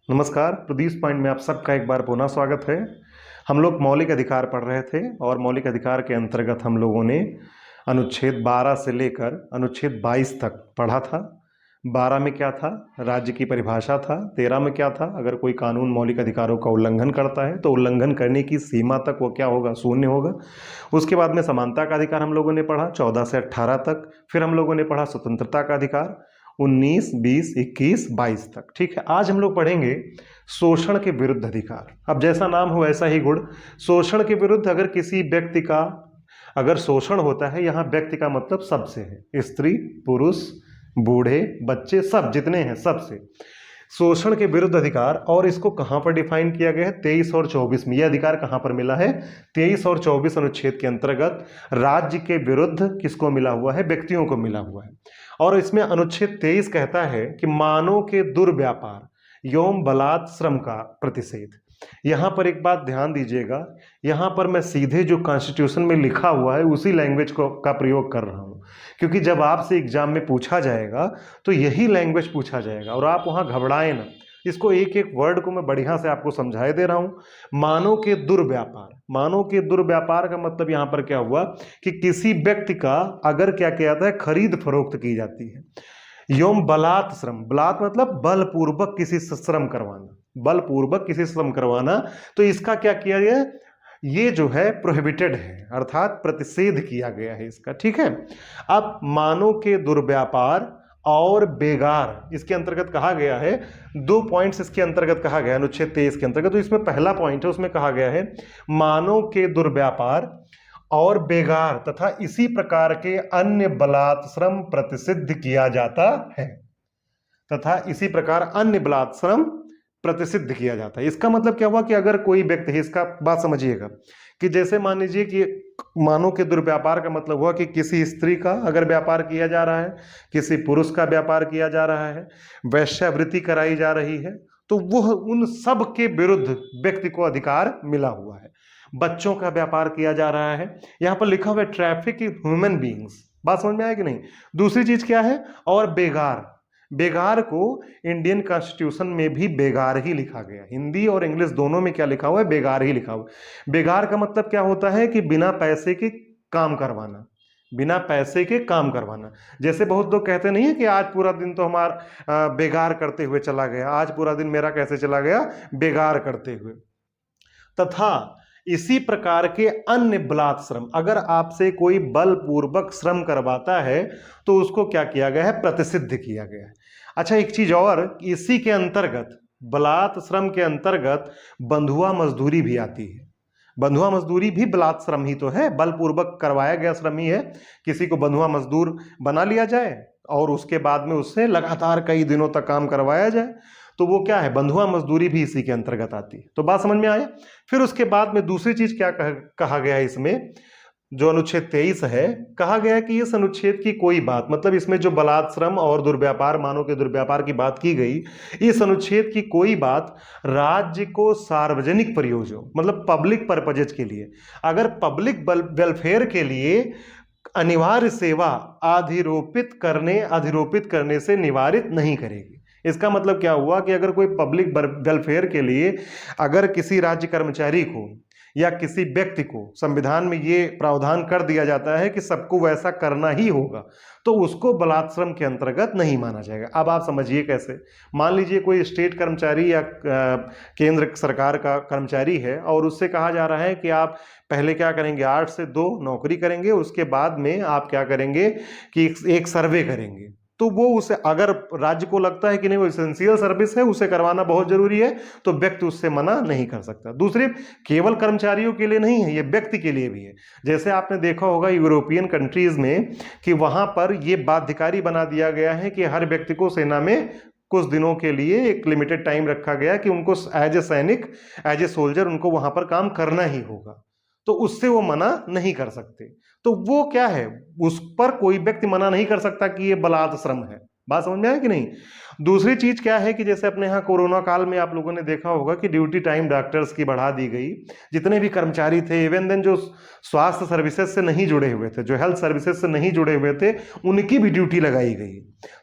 नमस्कार। प्रदीप पॉइंट में आप सबका एक बार पुनः स्वागत है। हम लोग मौलिक अधिकार पढ़ रहे थे और मौलिक अधिकार के अंतर्गत हम लोगों ने अनुच्छेद 12 से लेकर अनुच्छेद 22 तक पढ़ा था। 12 में क्या था? राज्य की परिभाषा था। 13 में क्या था? अगर कोई कानून मौलिक अधिकारों का उल्लंघन करता है तो उल्लंघन करने की सीमा तक वो क्या होगा? शून्य होगा। उसके बाद में समानता का अधिकार हम लोगों ने पढ़ा 14 से 18 तक। फिर हम लोगों ने पढ़ा स्वतंत्रता का अधिकार 19, 20, 21, 22 तक। ठीक है, आज हम लोग पढ़ेंगे शोषण के विरुद्ध अधिकार। अब जैसा नाम हो वैसा ही गुण। शोषण के विरुद्ध अगर किसी व्यक्ति का अगर शोषण होता है, यहाँ व्यक्ति का मतलब सबसे है, स्त्री, पुरुष, बूढ़े, बच्चे, सब जितने हैं सबसे शोषण के विरुद्ध अधिकार। और इसको कहाँ पर डिफाइन किया गया है? 23 और 24 में। यह अधिकार कहाँ पर मिला है? 23 और 24 अनुच्छेद के अंतर्गत राज्य के विरुद्ध किसको मिला हुआ है? व्यक्तियों को मिला हुआ है। और इसमें अनुच्छेद 23 कहता है कि मानव के दुर्व्यापार एवं बलात् श्रम का प्रतिषेध। यहां पर एक बात ध्यान दीजिएगा, यहां पर मैं सीधे जो कॉन्स्टिट्यूशन में लिखा हुआ है उसी लैंग्वेज को का प्रयोग कर रहा हूं, क्योंकि जब आपसे एग्जाम में पूछा जाएगा तो यही लैंग्वेज पूछा जाएगा और आप वहां घबराए ना। इसको एक एक वर्ड को मैं बढ़िया से आपको समझाए दे रहा हूं। मानव के दुर्व्यापार, मानव के दुर्व्यापार का मतलब यहां पर क्या हुआ कि किसी व्यक्ति का अगर क्या किया जाता है, खरीद फरोख्त की जाती है। योम बलात् श्रम, बलात् मतलब बलपूर्वक किसी से श्रम करवाना, बलपूर्वक किसी से श्रम करवाना। तो इसका क्या किया गया? ये जो है प्रोहिबिटेड है, अर्थात प्रतिषेध किया गया है इसका। ठीक है, अब मानव के दुर्व्यापार और बेगार इसके अंतर्गत कहा गया है। 2 पॉइंट्स इसके अंतर्गत कहा गया है अनुच्छेद 23 के अंतर्गत। तो इसमें पहला पॉइंट है, उसमें कहा गया है मानव के दुर्व्यापार और बेगार तथा इसी प्रकार के अन्य बलात् श्रम प्रतिषिद्ध किया जाता है, तथा इसी प्रकार अन्य बलात् श्रम प्रतिषिद्ध किया जाता है। इसका मतलब क्या हुआ कि अगर कोई व्यक्ति है, इसका बात समझिएगा कि जैसे मान लीजिए कि मानव के दुर्व्यापार का मतलब हुआ कि किसी स्त्री का अगर व्यापार किया जा रहा है, किसी पुरुष का व्यापार किया जा रहा है, वैश्यावृत्ति कराई जा रही है, तो वह उन सब के विरुद्ध व्यक्ति को अधिकार मिला हुआ है। बच्चों का व्यापार किया जा रहा है, यहां पर लिखा हुआ है ट्रैफिक ह्यूमन बीइंग्स। बात समझ में आया कि नहीं? दूसरी चीज क्या है? और बेगार, बेगार को इंडियन कॉन्स्टिट्यूशन में भी बेगार ही लिखा गया। हिंदी और इंग्लिश दोनों में क्या लिखा हुआ है? बेगार ही लिखा हुआ है। बेगार का मतलब क्या होता है कि बिना पैसे के काम करवाना, बिना पैसे के काम करवाना। जैसे बहुत लोग कहते नहीं है कि आज पूरा दिन तो हमारा बेगार करते हुए चला गया, आज पूरा दिन मेरा कैसे चला गया? बेगार करते हुए। तथा इसी प्रकार के अन्य बलात् श्रम, अगर आपसे कोई बलपूर्वक श्रम करवाता है तो उसको क्या किया गया है? प्रतिषिद्ध किया गया है। अच्छा, एक चीज और, इसी के अंतर्गत बलात् श्रम के अंतर्गत बंधुआ मजदूरी भी आती है। बंधुआ मजदूरी भी बलात् श्रम ही तो है, बलपूर्वक करवाया गया श्रम ही है। किसी को बंधुआ मजदूर बना लिया जाए और उसके बाद में उससे लगातार कई दिनों तक काम करवाया जाए, तो वो क्या है? बंधुआ मजदूरी भी इसी के अंतर्गत आती है। तो बात समझ में आया? फिर उसके बाद में दूसरी चीज क्या कहा गया है इसमें, जो अनुच्छेद 23 है, कहा गया है कि इस अनुच्छेद की कोई बात, मतलब इसमें जो बलात् श्रम और दुर्व्यापार, मानव के दुर्व्यापार की बात की गई, इस अनुच्छेद की कोई बात राज्य को सार्वजनिक प्रयोजनों, मतलब पब्लिक पर्पजेज के लिए, अगर पब्लिक वेलफेयर के लिए अनिवार्य सेवा अधिरोपित करने से निवारित नहीं करेगी। इसका मतलब क्या हुआ कि अगर कोई पब्लिक वेलफेयर के लिए अगर किसी राज्य कर्मचारी को या किसी व्यक्ति को संविधान में ये प्रावधान कर दिया जाता है कि सबको वैसा करना ही होगा, तो उसको बलात् श्रम के अंतर्गत नहीं माना जाएगा। अब आप समझिए कैसे। मान लीजिए कोई स्टेट कर्मचारी या केंद्र सरकार का कर्मचारी है और उससे कहा जा रहा है कि आप पहले क्या करेंगे? 8 से 2 नौकरी करेंगे, उसके बाद में आप क्या करेंगे कि एक सर्वे करेंगे। तो वो उसे, अगर राज्य को लगता है कि नहीं वो एसेंशियल सर्विस है, उसे करवाना बहुत जरूरी है, तो व्यक्ति उससे मना नहीं कर सकता। दूसरे, केवल कर्मचारियों के लिए नहीं है, ये व्यक्ति के लिए भी है। जैसे आपने देखा होगा यूरोपियन कंट्रीज में कि वहां पर ये बाध्यकारी बना दिया गया है कि हर व्यक्ति को सेना में कुछ दिनों के लिए एक लिमिटेड टाइम रखा गया कि उनको एज ए सैनिक, एज ए सोल्जर उनको वहां पर काम करना ही होगा, तो उससे वो मना नहीं कर सकते। तो वो क्या है, उस पर कोई व्यक्ति मना नहीं कर सकता कि ये बलात् श्रम है। बात समझ में आया कि नहीं? दूसरी चीज क्या है कि जैसे अपने यहाँ कोरोना काल में आप लोगों ने देखा होगा कि ड्यूटी टाइम डॉक्टर्स की बढ़ा दी गई। जितने भी कर्मचारी थे, इवन देन जो स्वास्थ्य सर्विसेज से नहीं जुड़े हुए थे, जो हेल्थ सर्विसेज से नहीं जुड़े हुए थे, उनकी भी ड्यूटी लगाई गई।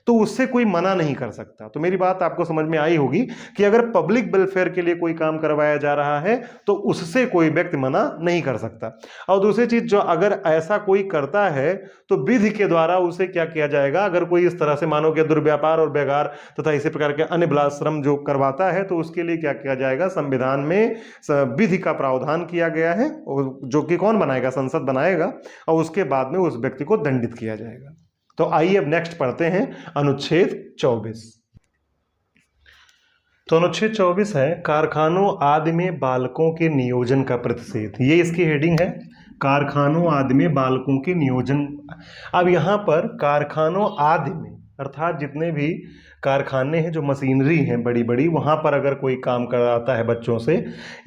तो उससे कोई मना नहीं कर सकता। तो मेरी बात आपको समझ में आई होगी कि अगर पब्लिक वेलफेयर के लिए कोई काम करवाया जा रहा है तो उससे कोई व्यक्ति मना नहीं कर सकता। और दूसरी चीज, जो अगर ऐसा कोई करता है तो विधि के द्वारा उसे क्या किया जाएगा, अगर कोई इस तरह से मानो कि दुर्व्यापार और बेगार तथा इसी प्रकार के अन्य बलाश्रम जो करवाता है, तो उसके लिए क्या किया जाएगा, संविधान में विधि का प्रावधान किया गया है, जो कि कौन बनाएगा, संसद बनाएगा, और उसके बाद में उस व्यक्ति को दंडित किया जाएगा। तो आइए अब नेक्स्ट पढ़ते हैं अनुच्छेद 24। तो अनुच्छेद 24 है कारखानों आदि में बालकों के नियोजन का प्रतिषेध। ये इसकी हेडिंग है, कारखानों आदि में बालकों के नियोजन। अब यहाँ पर कारखानों आदि में अर्थात जितने भी कारखाने हैं, जो मशीनरी हैं बड़ी बड़ी, वहाँ पर अगर कोई काम कराता है बच्चों से,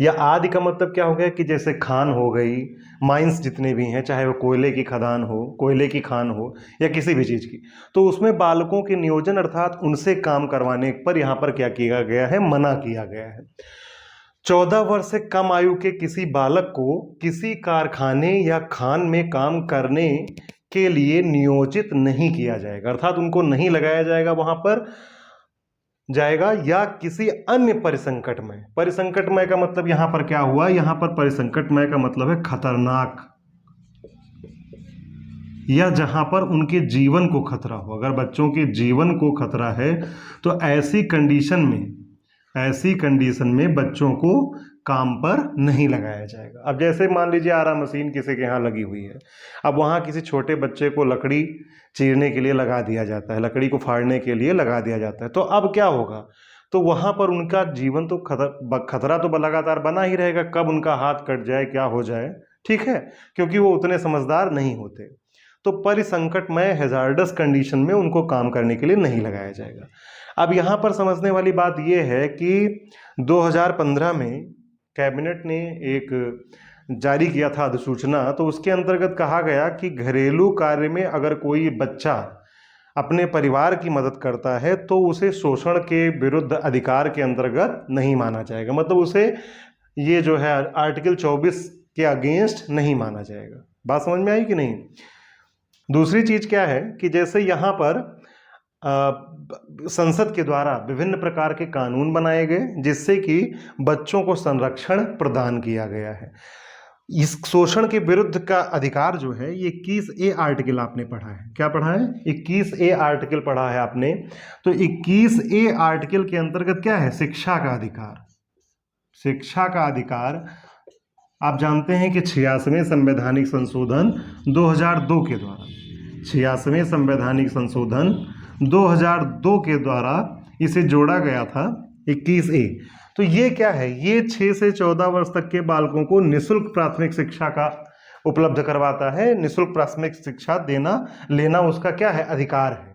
या आदि का मतलब क्या हो गया कि जैसे खान हो गई, माइंस जितने भी हैं, चाहे वो कोयले की खदान हो, कोयले की खान हो, या किसी भी चीज़ की, तो उसमें बालकों के नियोजन अर्थात उनसे काम करवाने पर यहाँ पर क्या किया गया है, मना किया गया है। 14 वर्ष से कम आयु के किसी बालक को किसी कारखाने या खान में काम करने के लिए नियोजित नहीं किया जाएगा, अर्थात उनको नहीं लगाया जाएगा वहां पर जाएगा, या किसी अन्य परिसंकटमय। परिसंकटमय का मतलब यहां पर क्या हुआ, यहां पर परिसंकटमय का मतलब है खतरनाक, या जहां पर उनके जीवन को खतरा हो। अगर बच्चों के जीवन को खतरा है तो ऐसी कंडीशन में बच्चों को काम पर नहीं लगाया जाएगा। अब जैसे मान लीजिए आरा मशीन किसी के यहाँ लगी हुई है, अब वहाँ किसी छोटे बच्चे को लकड़ी चीरने के लिए लगा दिया जाता है, लकड़ी को फाड़ने के लिए लगा दिया जाता है, तो अब क्या होगा, तो वहाँ पर उनका जीवन तो खतरा तो लगातार बना ही रहेगा, कब उनका हाथ कट जाए, क्या हो जाए, ठीक है, क्योंकि वो उतने समझदार नहीं होते। तो परिसंकटमय हैजार्डस कंडीशन में उनको काम करने के लिए नहीं लगाया जाएगा। अब यहाँ पर समझने वाली बात यह है कि 2015 में कैबिनेट ने एक जारी किया था अधिसूचना, तो उसके अंतर्गत कहा गया कि घरेलू कार्य में अगर कोई बच्चा अपने परिवार की मदद करता है तो उसे शोषण के विरुद्ध अधिकार के अंतर्गत नहीं माना जाएगा, मतलब उसे ये जो है आर्टिकल 24 के अगेंस्ट नहीं माना जाएगा। बात समझ में आई कि नहीं। दूसरी चीज क्या है कि जैसे यहाँ पर संसद के द्वारा विभिन्न प्रकार के कानून बनाए गए जिससे कि बच्चों को संरक्षण प्रदान किया गया है। इस शोषण के विरुद्ध का अधिकार जो है, ये 21A आर्टिकल आपने पढ़ा है, क्या पढ़ा है, 21A आर्टिकल पढ़ा है आपने। तो 21A आर्टिकल के अंतर्गत क्या है, शिक्षा का अधिकार। शिक्षा का अधिकार आप जानते हैं कि 86वें संवैधानिक संशोधन 2002 के द्वारा, 86वें संवैधानिक संशोधन 2002 के द्वारा इसे जोड़ा गया था 21A। तो ये क्या है, ये 6 से 14 वर्ष तक के बालकों को निःशुल्क प्राथमिक शिक्षा का उपलब्ध करवाता है। निःशुल्क प्राथमिक शिक्षा देना लेना उसका क्या है, अधिकार है।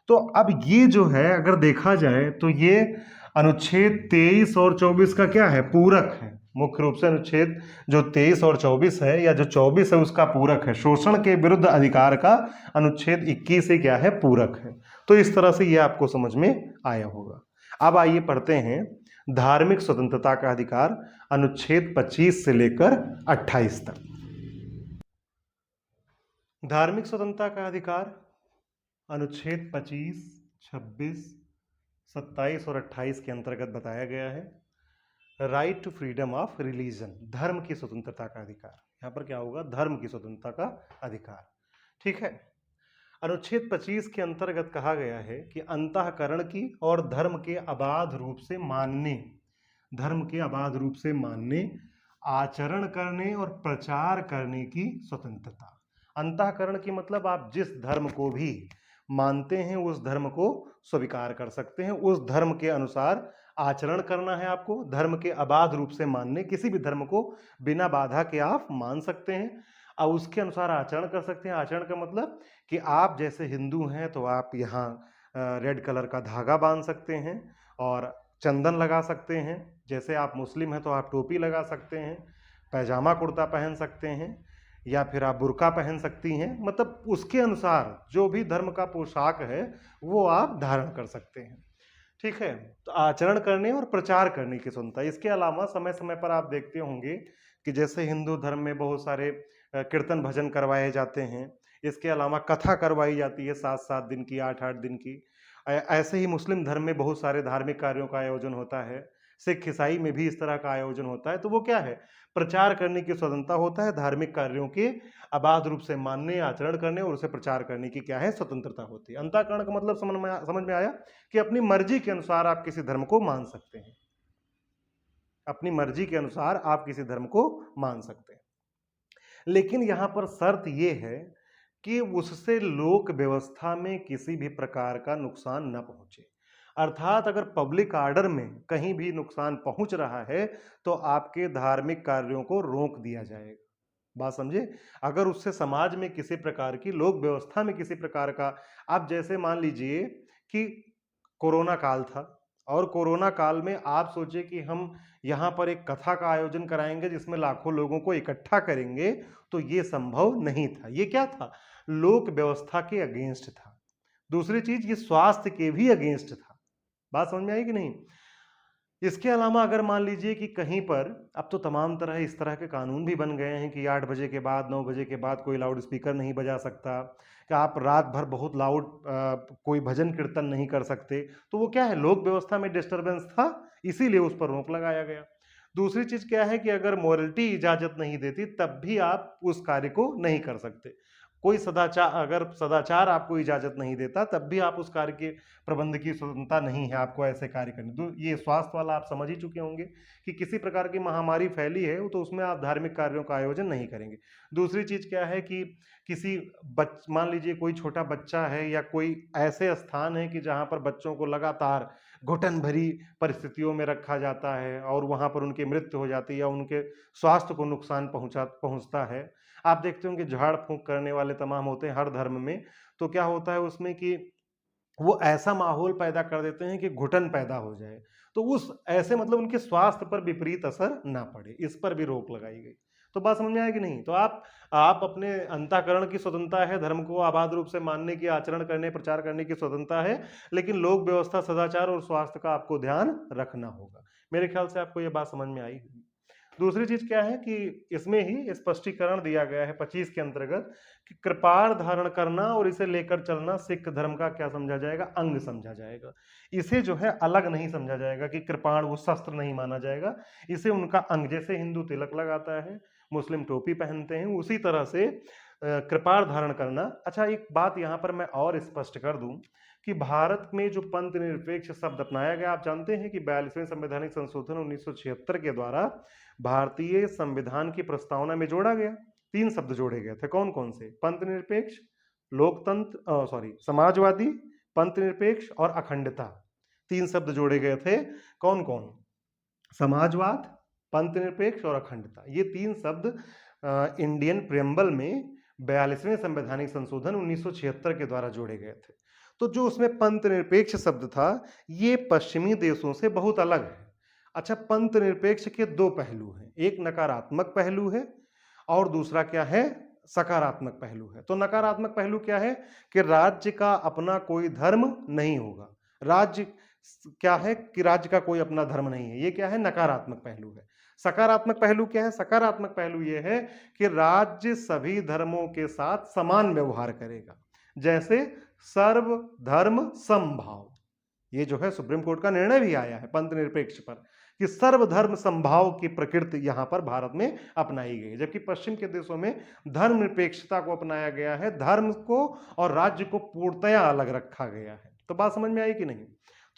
तो अब ये जो है अगर देखा जाए तो ये अनुच्छेद 23 और 24 का क्या है, पूरक है। मुख्य रूप से अनुच्छेद जो 23 और 24 है, या जो 24 है उसका पूरक है। शोषण के विरुद्ध अधिकार का अनुच्छेद 21 से क्या है, पूरक है। तो इस तरह से ये आपको समझ में आया होगा। अब आइए पढ़ते हैं धार्मिक स्वतंत्रता का अधिकार, अनुच्छेद 25 से लेकर 28 तक। धार्मिक स्वतंत्रता का अधिकार अनुच्छेद 25, 26, 27 और 28 के अंतर्गत बताया गया है। Right to freedom of religion, धर्म की स्वतंत्रता का अधिकार। यहाँ पर क्या होगा, धर्म की स्वतंत्रता का अधिकार, ठीक है। अनुच्छेद 25 के अंतर्गत कहा गया है कि अंतःकरण की और धर्म के अबाध रूप से मानने, धर्म के अबाध रूप से मानने, आचरण करने और प्रचार करने की स्वतंत्रता। अंतःकरण की मतलब आप जिस धर्म को भी मानते हैं उस धर्म को स्वीकार कर सकते हैं, उस धर्म के अनुसार आचरण करना है आपको। धर्म के अबाध रूप से मानने, किसी भी धर्म को बिना बाधा के आप मान सकते हैं और उसके अनुसार आचरण कर सकते हैं। आचरण का मतलब कि आप जैसे हिंदू हैं तो आप यहाँ रेड कलर का धागा बांध सकते हैं और चंदन लगा सकते हैं। जैसे आप मुस्लिम हैं तो आप टोपी लगा सकते हैं, पैजामा कुर्ता पहन सकते हैं, या फिर आप बुर्का पहन सकती हैं। मतलब उसके अनुसार जो भी धर्म का पोशाक है वो आप धारण कर सकते हैं। ठीक है। तो आचरण करने और प्रचार करने की स्वतंत्रता। इसके अलावा समय समय पर आप देखते होंगे कि जैसे हिंदू धर्म में बहुत सारे कीर्तन भजन करवाए जाते हैं, इसके अलावा कथा करवाई जाती है 7-7 दिन की, 8-8 दिन की। ऐसे ही मुस्लिम धर्म में बहुत सारे धार्मिक कार्यों का आयोजन होता है, सिख ईसाई में भी इस तरह का आयोजन होता है। तो वो क्या है, प्रचार करने की स्वतंत्रता होता है, धार्मिक कार्यों के अबाध रूप से मानने, आचरण करने और उसे प्रचार करने की क्या है, स्वतंत्रता होती है। अंतःकरण का मतलब समझ में आया कि अपनी मर्जी के अनुसार आप किसी धर्म को मान सकते हैं, अपनी मर्जी के अनुसार आप किसी धर्म को मान सकते हैं। लेकिन यहां पर शर्त यह है कि उससे लोक व्यवस्था में किसी भी प्रकार का नुकसान न पहुंचे। अर्थात अगर पब्लिक ऑर्डर में कहीं भी नुकसान पहुंच रहा है तो आपके धार्मिक कार्यों को रोक दिया जाएगा। बात समझे। अगर उससे समाज में किसी प्रकार की, लोक व्यवस्था में किसी प्रकार का, आप जैसे मान लीजिए कि कोरोना काल था और कोरोना काल में आप सोचे कि हम यहाँ पर एक कथा का आयोजन कराएंगे जिसमें लाखों लोगों को इकट्ठा करेंगे, तो ये संभव नहीं था। ये क्या था, लोक व्यवस्था के अगेंस्ट था। दूसरी चीज, ये स्वास्थ्य के भी अगेंस्ट था। बात समझ में आई कि नहीं। इसके अलावा अगर मान लीजिए कि कहीं पर, अब तो तमाम तरह इस तरह के कानून भी बन गए हैं कि 8 बजे के बाद, 9 बजे के बाद कोई लाउड स्पीकर नहीं बजा सकता, कि आप रात भर बहुत लाउड कोई भजन कीर्तन नहीं कर सकते। तो वो क्या है, लोक व्यवस्था में डिस्टरबेंस था, इसीलिए उस पर रोक लगाया गया। दूसरी चीज क्या है कि अगर मोरलिटी इजाजत नहीं देती तब भी आप उस कार्य को नहीं कर सकते। कोई सदाचार, अगर सदाचार आपको इजाजत नहीं देता तब भी आप उस कार्य के प्रबंध की स्वतंत्रता नहीं है आपको ऐसे कार्य करने। तो ये स्वास्थ्य वाला आप समझ ही चुके होंगे कि किसी प्रकार की महामारी फैली है तो उसमें आप धार्मिक कार्यों का आयोजन नहीं करेंगे। दूसरी चीज क्या है कि किसी मान लीजिए कोई छोटा बच्चा है या कोई ऐसे स्थान है कि जहां पर बच्चों को लगातार घुटन भरी परिस्थितियों में रखा जाता है और वहां पर उनकी मृत्यु हो जाती है या उनके स्वास्थ्य को नुकसान पहुंचता है। आप देखते होंगे झाड़ फूंक करने वाले तमाम होते हैं हर धर्म में। तो क्या होता है उसमें कि वो ऐसा माहौल पैदा कर देते हैं कि घुटन पैदा हो जाए, तो उस ऐसे मतलब उनके स्वास्थ्य पर विपरीत असर ना पड़े, इस पर भी रोक लगाई गई। तो बात समझ में आया कि नहीं। तो आप अपने अंतःकरण की स्वतंत्रता है, धर्म को आबाद रूप से मानने की, आचरण करने, प्रचार करने की स्वतंत्रता है, लेकिन लोक व्यवस्था, सदाचार और स्वास्थ्य का आपको ध्यान रखना होगा। मेरे ख्याल से आपको यह बात समझ में आई। दूसरी चीज क्या है कि इसमें ही स्पष्टीकरण दिया गया है 25 के अंतर्गत कि कृपाण धारण करना और इसे लेकर चलना सिख धर्म का क्या समझा जाएगा, अंग समझा जाएगा। इसे जो है अलग नहीं समझा जाएगा कि कृपाण वो शस्त्र नहीं माना जाएगा, इसे उनका अंग, जैसे हिंदू तिलक लगाता है, मुस्लिम टोपी पहनते हैं, उसी तरह से कृपाण धारण करना। अच्छा, एक बात यहां पर मैं और स्पष्ट कर दूं कि भारत में जो पंथ निरपेक्ष शब्द अपनाया गया, आप जानते हैं कि 42वें संवैधानिक संशोधन 1976 के द्वारा भारतीय संविधान की प्रस्तावना में जोड़ा गया। 3 शब्द जोड़े गए थे, कौन कौन से, पंथ निरपेक्ष, लोकतंत्र, समाजवादी, पंथ निरपेक्ष और अखंडता। 3 शब्द जोड़े गए थे, कौन कौन, समाजवाद, पंथ निरपेक्ष और अखंडता। ये 3 शब्द इंडियन प्रियम्बल में 42वें संवैधानिक संशोधन 1976 के द्वारा जोड़े गए थे। तो जो उसमें पंथ निरपेक्ष शब्द था, ये पश्चिमी देशों से बहुत अलग है। अच्छा, पंथ निरपेक्ष के 2 पहलू हैं, एक नकारात्मक पहलू है और दूसरा क्या है, सकारात्मक पहलू है। तो नकारात्मक पहलू क्या है कि राज्य का अपना कोई धर्म नहीं होगा। राज्य क्या है कि राज्य का कोई अपना धर्म नहीं है, ये क्या है, नकारात्मक पहलू है। सकारात्मक पहलू क्या है, सकारात्मक पहलू ये है कि राज्य सभी धर्मों के साथ समान व्यवहार करेगा, जैसे सर्वधर्म समभाव। ये जो है सुप्रीम कोर्ट का निर्णय भी आया है पंथ निरपेक्ष पर कि सर्वधर्म समभाव की प्रकृति यहां पर भारत में अपनाई गई, जबकि पश्चिम के देशों में धर्म निरपेक्षता को अपनाया गया है, धर्म को और राज्य को पूर्णतया अलग रखा गया है। तो बात समझ में आई कि नहीं।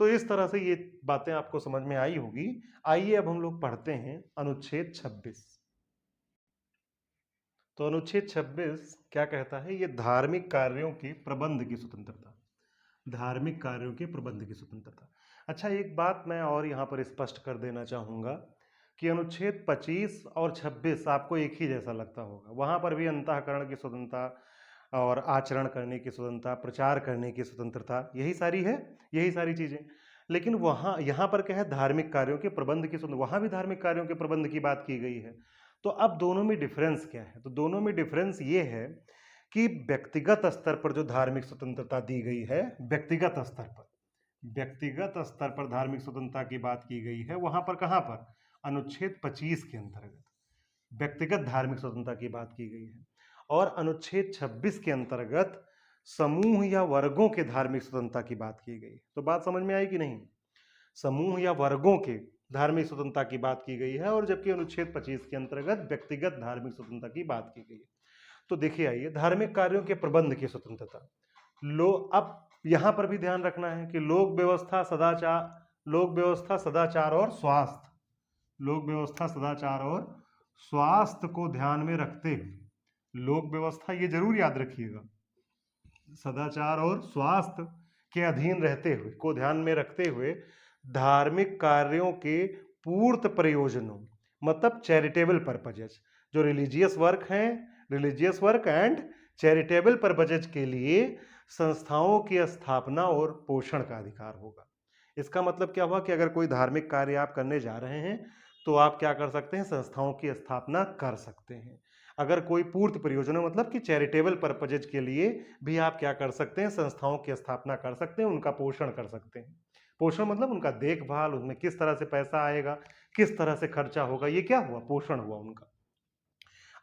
तो इस तरह से ये बातें आपको समझ में आई होगी। आइए अब हम लोग पढ़ते हैं अनुच्छेद 26। तो अनुच्छेद 26 क्या कहता है, ये धार्मिक कार्यों के प्रबंध की स्वतंत्रता, धार्मिक कार्यों के प्रबंध की स्वतंत्रता। अच्छा, एक बात मैं और यहाँ पर स्पष्ट कर देना चाहूँगा कि अनुच्छेद 25 और 26 आपको एक ही जैसा लगता होगा। वहाँ पर भी अंतःकरण की स्वतंत्रता और आचरण करने की स्वतंत्रता, प्रचार करने की स्वतंत्रता, यही सारी है, यही सारी चीज़ें। लेकिन वहाँ यहाँ पर क्या है, धार्मिक कार्यों के प्रबंध की स्वतंत्रता, वहाँ भी धार्मिक कार्यों के प्रबंध की बात की गई है। तो अब दोनों में डिफरेंस क्या है, तो दोनों में डिफरेंस ये है कि व्यक्तिगत स्तर पर जो धार्मिक स्वतंत्रता दी गई है, व्यक्तिगत स्तर पर, व्यक्तिगत स्तर पर धार्मिक स्वतंत्रता की बात की गई है, वहां पर कहां पर? अनुच्छेद 25 के अंतर्गत व्यक्तिगत धार्मिक स्वतंत्रता की बात की गई है। और अनुच्छेद 26 के अंतर्गत समूह या वर्गों के धार्मिक स्वतंत्रता की बात की गई। तो बात समझ में आई कि नहीं? समूह या वर्गों के धार्मिक स्वतंत्रता की बात की गई है, और जबकि अनुच्छेद 25 के अंतर्गत व्यक्तिगत धार्मिक स्वतंत्रता की बात की गई है। तो देखिए, आइए, धार्मिक कार्यों के प्रबंध की स्वतंत्रता। अब यहां पर भी ध्यान रखना है कि लोक व्यवस्था, सदाचार और स्वास्थ्य, लोक व्यवस्था, सदाचार और स्वास्थ्य को ध्यान में रखते हुए, लोक व्यवस्था ये जरूर याद रखिएगा, सदाचार और स्वास्थ्य के अधीन रहते हुए, को ध्यान में रखते हुए धार्मिक कार्यों के पूर्त प्रयोजनों, मतलब चैरिटेबल पर्पजेज, जो religious work and charitable purposes के लिए संस्थाओं की स्थापना और पोषण का अधिकार होगा। इसका मतलब क्या हुआ कि अगर कोई धार्मिक कार्य आप करने जा रहे हैं तो आप क्या कर सकते हैं? संस्थाओं की स्थापना कर सकते हैं। अगर कोई पूर्त प्रयोजनों, मतलब कि चैरिटेबल पर्पजेज के लिए भी आप क्या कर सकते हैं? संस्थाओं की स्थापना कर सकते हैं, उनका पोषण कर सकते हैं। पोषण मतलब उनका देखभाल, उसमें किस तरह से पैसा आएगा, किस तरह से खर्चा होगा, ये क्या हुआ? पोषण हुआ उनका।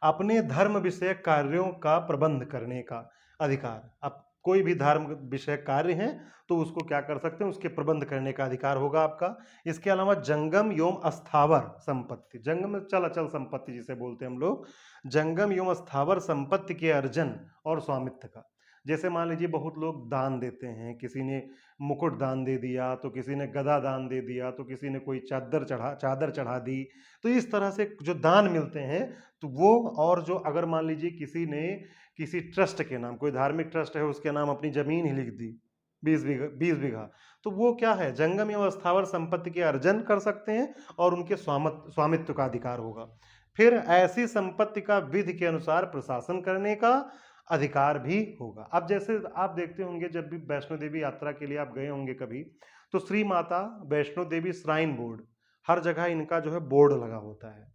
अपने धर्म विषयक कार्यों का प्रबंध करने का अधिकार। अब कोई भी धर्म विषयक कार्य है तो उसको क्या कर सकते हैं? उसके प्रबंध करने का अधिकार होगा आपका। इसके अलावा जंगम एवं स्थावर संपत्ति, जंगम चल अचल संपत्ति जिसे बोलते हैं हम लोग, जंगम एवं स्थावर संपत्ति के अर्जन और स्वामित्व का। जैसे मान लीजिए बहुत लोग दान देते हैं, किसी ने मुकुट दान दे दिया, तो किसी ने गदा दान दे दिया, तो किसी ने कोई चादर चढ़ा दी। तो इस तरह से जो दान मिलते हैं तो वो, और जो अगर मान लीजिए किसी ने किसी ट्रस्ट के नाम, कोई धार्मिक ट्रस्ट है उसके नाम अपनी जमीन ही लिख दी 20 बीघा, तो वो क्या है? जंगम एवं स्थावर संपत्ति के अर्जन कर सकते हैं और उनके स्वामित्व का अधिकार होगा। फिर ऐसी संपत्ति का विधि के अनुसार प्रशासन करने का अधिकार भी होगा। अब जैसे आप देखते होंगे, जब भी वैष्णो देवी यात्रा के लिए आप गए होंगे कभी, तो श्री माता वैष्णो देवी श्राइन बोर्ड, हर जगह इनका जो है बोर्ड लगा होता है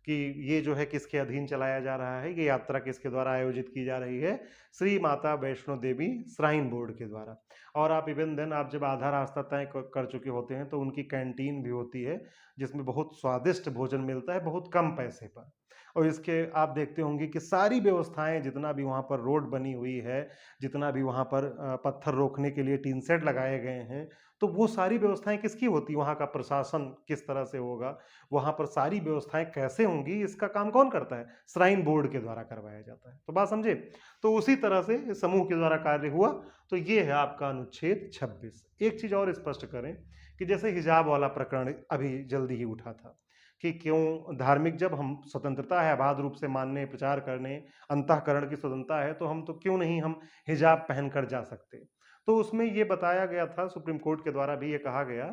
कि ये जो है किसके अधीन चलाया जा रहा है, ये यात्रा किसके द्वारा आयोजित की जा रही है? श्री माता वैष्णो देवी श्राइन बोर्ड के द्वारा। और आप इवन देन आप जब आधा रास्ता तय कर चुके होते हैं तो उनकी कैंटीन भी होती है, जिसमें बहुत स्वादिष्ट भोजन मिलता है बहुत कम पैसे पर। और इसके आप देखते होंगे कि सारी व्यवस्थाएं, जितना भी वहाँ पर रोड बनी हुई है, जितना भी वहाँ पर पत्थर रोकने के लिए टीन सेट लगाए गए हैं, तो वो सारी व्यवस्थाएं किसकी होती? वहाँ का प्रशासन किस तरह से होगा, वहाँ पर सारी व्यवस्थाएं कैसे होंगी, इसका काम कौन करता है? श्राइन बोर्ड के द्वारा करवाया जाता है। तो बात समझे? तो उसी तरह से समूह के द्वारा कार्य हुआ। तो ये है आपका अनुच्छेद 26। एक चीज और स्पष्ट करें कि जैसे हिजाब वाला प्रकरण अभी जल्दी ही उठा था कि क्यों धार्मिक, जब हम स्वतंत्रता है अबाध रूप से मानने, प्रचार करने, अंतःकरण की स्वतंत्रता है, तो हम तो क्यों नहीं हम हिजाब पहनकर जा सकते? तो उसमें ये बताया गया था, सुप्रीम कोर्ट के द्वारा भी ये कहा गया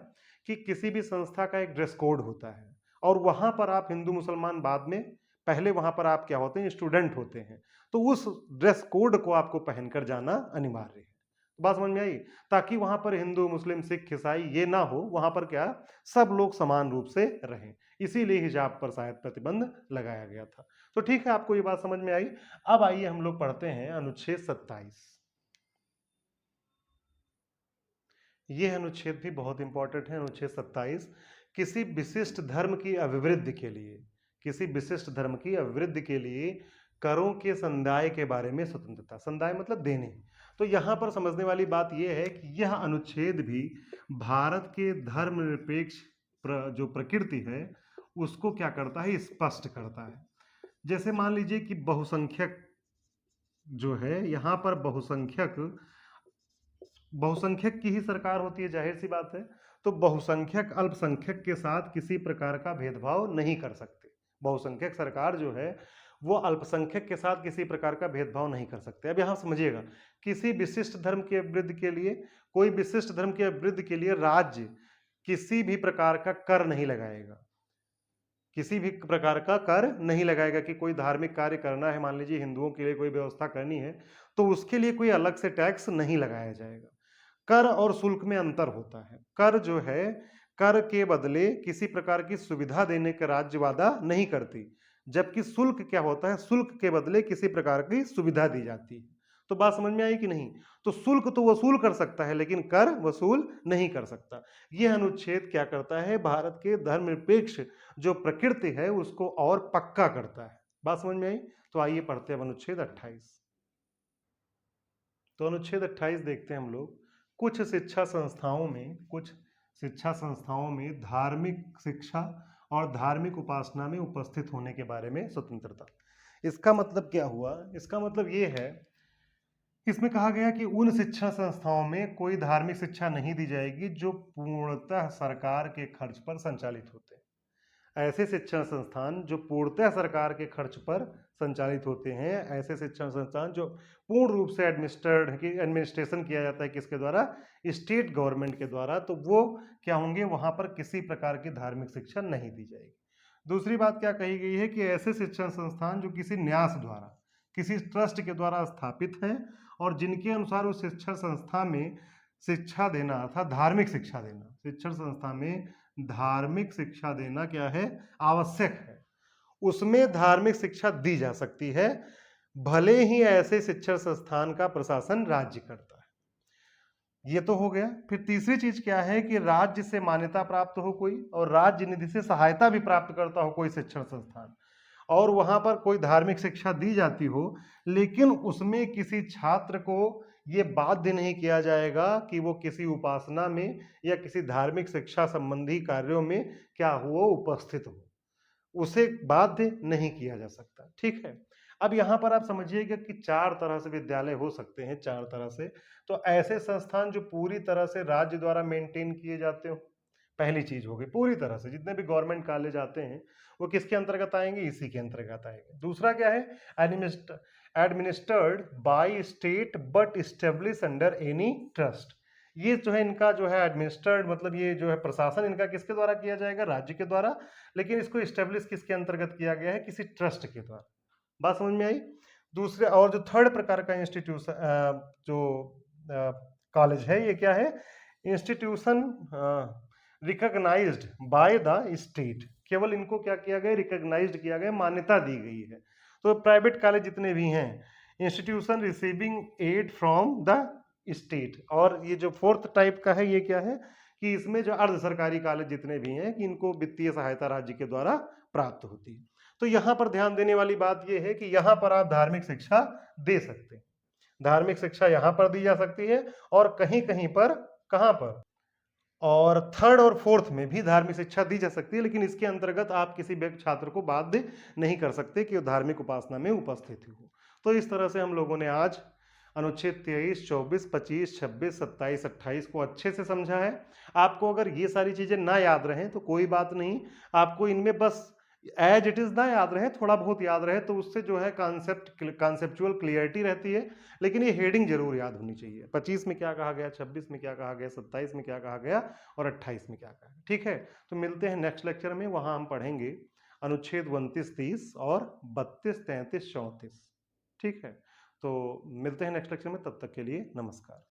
कि किसी भी संस्था का एक ड्रेस कोड होता है, और वहां पर आप हिंदू मुसलमान बाद में, पहले वहां पर आप क्या होते हैं? स्टूडेंट होते हैं। तो उस ड्रेस कोड को आपको पहनकर जाना अनिवार्य है। बात समझ में आई? ताकि वहां पर हिंदू मुस्लिम सिख ईसाई ये ना हो, वहां पर क्या, सब लोग समान रूप से रहें। इसीलिए हिजाब पर शायद प्रतिबंध लगाया गया था। तो ठीक है, आपको ये बात समझ में आई। अब आइए हम लोग पढ़ते हैं अनुच्छेद 27। ये अनुच्छेद भी बहुत इंपॉर्टेंट है, अनुच्छेद 27। किसी विशिष्ट धर्म की अभिवृद्धि के लिए, किसी विशिष्ट धर्म की अभिवृद्धि के लिए करों के संदाय के बारे में स्वतंत्रता। संदाय मतलब देने। तो यहाँ पर समझने वाली बात यह है कि यह अनुच्छेद भी भारत के धर्मनिरपेक्ष जो प्रकृति है उसको क्या करता है? स्पष्ट करता है। जैसे मान लीजिए कि बहुसंख्यक जो है, यहाँ पर बहुसंख्यक की ही सरकार होती है, जाहिर सी बात है। तो बहुसंख्यक अल्पसंख्यक के साथ किसी प्रकार का भेदभाव नहीं कर सकते। बहुसंख्यक सरकार जो है वो अल्पसंख्यक के साथ किसी प्रकार का भेदभाव नहीं कर सकते। अब यहाँ समझिएगा, किसी विशिष्ट धर्म के अभिवृद्धि के लिए, कोई विशिष्ट धर्म के अभिवृद्धि के लिए राज्य किसी भी प्रकार का कर नहीं लगाएगा, किसी भी प्रकार का कर नहीं लगाएगा। कि कोई धार्मिक कार्य करना है, मान लीजिए हिंदुओं के लिए कोई व्यवस्था करनी है, तो उसके लिए कोई अलग से टैक्स नहीं लगाया जाएगा। कर और शुल्क में अंतर होता है। कर जो है, कर के बदले किसी प्रकार की सुविधा देने का राज्य वादा नहीं करती, जबकि शुल्क क्या होता है? शुल्क के बदले किसी प्रकार की सुविधा दी जाती है। तो बात समझ में आई कि नहीं? तो शुल्क तो वसूल कर सकता है लेकिन कर वसूल नहीं कर सकता। यह अनुच्छेद क्या करता है, भारत के धर्मनिरपेक्ष जो प्रकृति है उसको और पक्का करता है। बात समझ में आई? तो आइए पढ़ते हैं अनुच्छेद 28। तो अनुच्छेद 28 देखते हैं हम लोग। कुछ शिक्षा संस्थाओं में धार्मिक शिक्षा और धार्मिक उपासना में उपस्थित होने के बारे में स्वतंत्रता। इसका मतलब क्या हुआ? इसका मतलब ये है, इसमें कहा गया कि उन शिक्षा संस्थाओं में कोई धार्मिक शिक्षा नहीं दी जाएगी जो पूर्णतः सरकार के खर्च पर संचालित होते हैं। ऐसे शिक्षण संस्थान जो पूर्णतः सरकार के खर्च पर संचालित होते हैं, ऐसे शिक्षण संस्थान जो पूर्ण रूप से एडमिनिस्ट्रेशन किया जाता है किसके द्वारा? स्टेट गवर्नमेंट के द्वारा, तो वो क्या होंगे? वहां पर किसी प्रकार की धार्मिक शिक्षा नहीं दी जाएगी। दूसरी बात क्या कही गई है कि ऐसे शिक्षण संस्थान जो किसी न्यास द्वारा, किसी ट्रस्ट के द्वारा स्थापित हैं और जिनके अनुसार उस शिक्षा संस्था में शिक्षा देना अर्थात धार्मिक शिक्षा देना, शिक्षण संस्था में धार्मिक शिक्षा देना क्या है? आवश्यक है। उसमें धार्मिक शिक्षा दी जा सकती है, भले ही ऐसे शिक्षण संस्थान का प्रशासन राज्य करता है। ये तो हो गया। फिर तीसरी चीज क्या है कि राज्य से मान्यता प्राप्त हो कोई और राज्य निधि से सहायता भी प्राप्त करता हो कोई शिक्षण संस्थान, और वहां पर कोई धार्मिक शिक्षा दी जाती हो, लेकिन उसमें किसी छात्र को ये बाध्य नहीं किया जाएगा कि वो किसी उपासना में या किसी धार्मिक शिक्षा संबंधी कार्यों में क्या हो, उपस्थित हो, उसे बाध्य नहीं किया जा सकता। ठीक है। अब यहाँ पर आप समझिएगा कि चार तरह से विद्यालय हो सकते हैं, चार तरह से। तो ऐसे संस्थान जो पूरी तरह से राज्य द्वारा मेंटेन किए जाते हो, पहली चीज होगी पूरी तरह से जितने भी गवर्नमेंट कॉलेज आते हैं वो किसके अंतर्गत आएंगे? इसी के अंतर्गत आएंगे। दूसरा क्या है? Administered by state but establish under any trust. ये जो है इनका जो है एडमिनिस्टर्ड मतलब ये जो है प्रशासन इनका किसके द्वारा किया जाएगा? राज्य के द्वारा, लेकिन इसको स्टेब्लिश किसके अंतर्गत किया गया है? किसी ट्रस्ट के द्वारा। बात समझ में आई? दूसरे और जो थर्ड प्रकार का इंस्टीट्यूशन जो कॉलेज है, ये क्या है? Institution recognised by the state. केवल इनको क्या किया गया? रिकॉग्नाइज्ड किया गया, मान्यता दी गई है। तो प्राइवेट कॉलेज जितने भी हैं, institution receiving aid from the state. और ये जो फोर्थ टाइप का है, ये क्या है कि इसमें जो अर्ध सरकारी कॉलेज जितने भी हैं कि इनको वित्तीय सहायता राज्य के द्वारा प्राप्त होती है। तो यहाँ पर ध्यान देने वाली बात यह है कि यहाँ पर आप धार्मिक शिक्षा दे सकते हैं, धार्मिक शिक्षा यहाँ पर दी जा सकती है, और कहीं कहीं पर, कहाँ पर, और थर्ड और फोर्थ में भी धार्मिक शिक्षा दी जा सकती है, लेकिन इसके अंतर्गत आप किसी व्यक्ति छात्र को बाध्य नहीं कर सकते कि वो धार्मिक उपासना में उपस्थित हो। तो इस तरह से हम लोगों ने आज अनुच्छेद 23, 24, 25, 26, 27, 28 को अच्छे से समझा है। आपको अगर ये सारी चीजें ना याद रहें तो कोई बात नहीं, आपको इनमें बस एज इट इज ना याद रहे, थोड़ा बहुत याद रहे, तो उससे जो है कॉन्सेप्चुअल क्लियरिटी रहती है। लेकिन ये हेडिंग जरूर याद होनी चाहिए, 25 में क्या कहा गया, 26 में क्या कहा गया, 27 में क्या कहा गया और 28 में क्या कहा गया। ठीक है, तो मिलते हैं नेक्स्ट लेक्चर में, वहां हम पढ़ेंगे अनुच्छेद 29, 30 और 32, 33, 34। ठीक है, तो मिलते हैं नेक्स्ट लेक्चर में, तब तक के लिए नमस्कार।